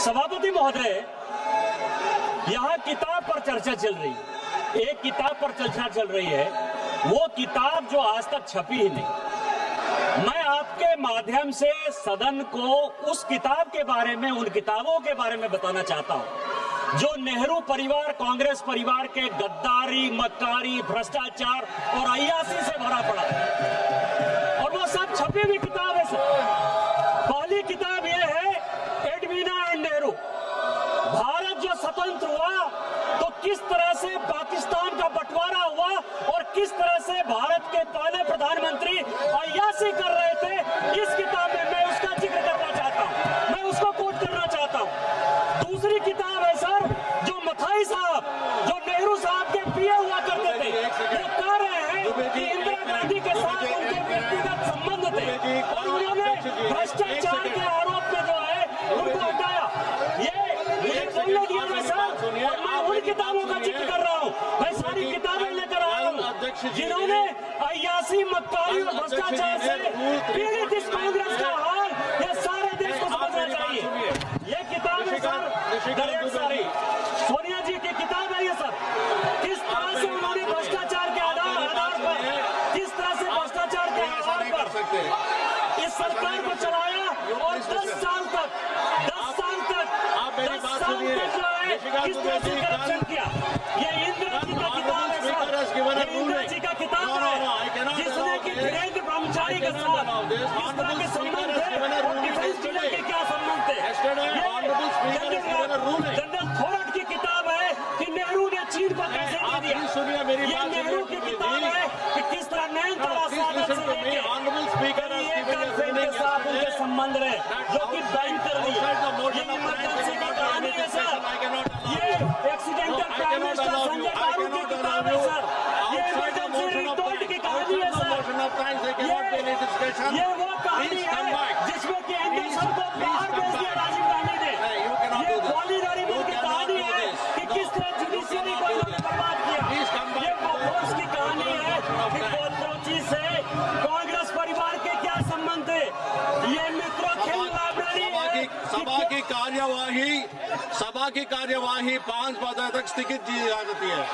सभापति महोदय, यहाँ किताब पर चर्चा चल रही है। एक किताब पर चर्चा चल रही है, वो किताब जो आज तक छपी ही नहीं। मैं आपके माध्यम से सदन को उस किताब के बारे में, उन किताबों के बारे में बताना चाहता हूं जो नेहरू परिवार, कांग्रेस परिवार के गद्दारी, मक्कारी, भ्रष्टाचार और अय्यासी से भरा पड़ा है। और वो सब छपी हुई किताब है सर। पहली किताब ये है एडवीना एंड नेहरू। भारत जो स्वतंत्र हुआ तो किस तरह से पाकिस्तान का बंटवारा हुआ और किस तरह से भारत के पहले प्रधानमंत्री अय्यासी कर रहे थे, इस किताब में मैं उसका जिक्र करना चाहता हूं, मैं उसको कोट करना चाहता हूं। दूसरी किताब है सर, जो मथाई साहब, जो नेहरू साहब के पिए हुआ करते थे, वो कह रहे हैं कि इंदिरा गांधी के साथ उनके व्यक्तिगत संबंध थे और उन्होंने भ्रष्टाचार के आरोप में जो है उनको हटाया। ये मुझे बोलने दिया ना सर, और मैं उन किताबों का जिक्र कर रहा हूँ। मैं सारी किताबें लेकर आया हूँ जिन्होंने अय्यासी, मक्कारी और भ्रष्टाचार से पीड़ित इस कांग्रेस का हाल ये सारे देश को समझना चाहिए। ये किताब है सर, दरिया सारी सोनिया जी की किताब है ये सर। किस तरह से उन्होंने भ्रष्टाचार के आधार पर, किस तरह से भ्रष्टाचार के आधार पर इस सरकार को चलाया और 10 साल तक जो है किस तरह से करप्शन किया। ये इंदिरा जी का किताब है सर, ये इंदिरा जी का किताब है जिसने कि वीरेंद्र ब्रह्मचारी के साथ किस तरह के संबंध थे और डिफेंस डीलर के क्या संबंध थे। जनरल थोरट की किताब है कि नेहरू ने चीन को कैसे दे दिया। ये नेहरू की किताब है कि किस तरह नैनतारा सागर से लेके के साथ उनके संबंध रहे, जो कि बैंक कर दी। ये इमरजेंसी की कहानी है सर, ये एक्सीडेंटल प्राइम मिनिस्टर संजय गारू की किताब है सर, ये इमरजेंसी रिपोर्ट की कहानी है सर। ये वो कहानी है जिसमें कि एंडरसन को बाहर भेज दिया राजीव गांधी ने। ये गोली लड़ीमल की कहानी है कि किस तरह जुडिशियरी को इन्होंने बर्बाद किया। ये बोफोर्स की कहानी है कि कोची से कांग्रेस परिवार के क्या संबंध थे। ये मित्रों खेल लाइब्रेरी है। सभा की कार्यवाही 5 बजे तक स्थगित की जा सकती है।